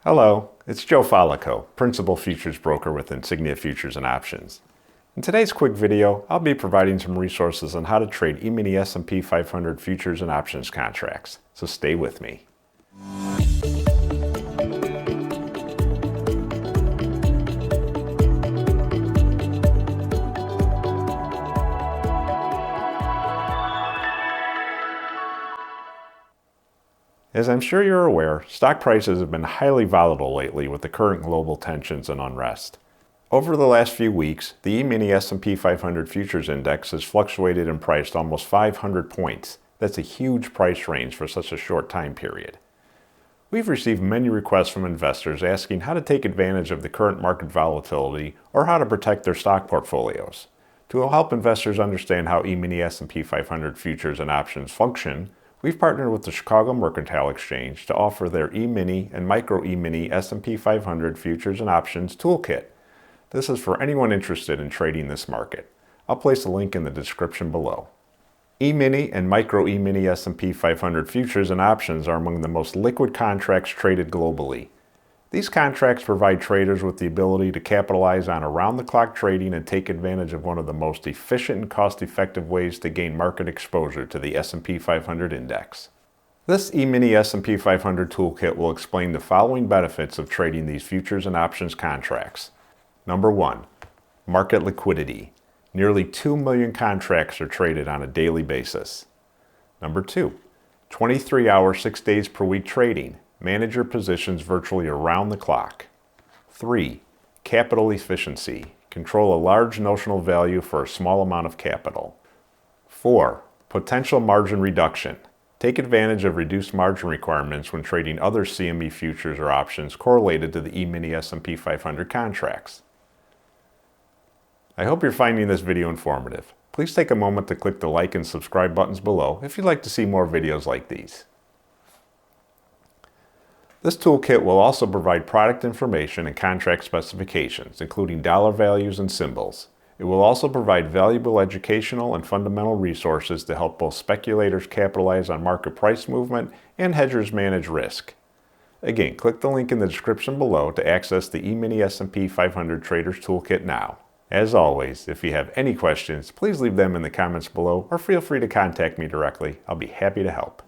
Hello, it's Joe Follico, Principal Futures Broker with Insignia Futures and Options. In today's quick video, I'll be providing some resources on how to trade E-mini S&P 500 futures and options contracts, so stay with me. As I'm sure you're aware, stock prices have been highly volatile lately with the current global tensions and unrest. Over the last few weeks, the E-mini S&P 500 Futures Index has fluctuated in price almost 500 points. That's a huge price range for such a short time period. We've received many requests from investors asking how to take advantage of the current market volatility or how to protect their stock portfolios. To help investors understand how E-mini S&P 500 futures and options function, we've partnered with the Chicago Mercantile Exchange to offer their E-mini and Micro Emini S&P 500 futures and options toolkit. This is for anyone interested in trading this market. I'll place a link in the description below. E-mini and Micro Emini S&P 500 futures and options are among the most liquid contracts traded globally. These contracts provide traders with the ability to capitalize on around-the-clock trading and take advantage of one of the most efficient and cost-effective ways to gain market exposure to the S&P 500 index. This E-mini S&P 500 toolkit will explain the following benefits of trading these futures and options contracts. Number 1. Market liquidity. Nearly 2 million contracts are traded on a daily basis. Number 2. 23-hour, 6 days per week trading. Manage your positions virtually around the clock. 3. Capital efficiency. Control a large notional value for a small amount of capital. 4. Potential margin reduction. Take advantage of reduced margin requirements when trading other CME futures or options correlated to the E-mini S&P 500 contracts. I hope you're finding this video informative. Please take a moment to click the like and subscribe buttons below if you'd like to see more videos like these. This toolkit will also provide product information and contract specifications, including dollar values and symbols. It will also provide valuable educational and fundamental resources to help both speculators capitalize on market price movement and hedgers manage risk. Again, click the link in the description below to access the E-mini S&P 500 Traders Toolkit now. As always, if you have any questions, please leave them in the comments below or feel free to contact me directly. I'll be happy to help.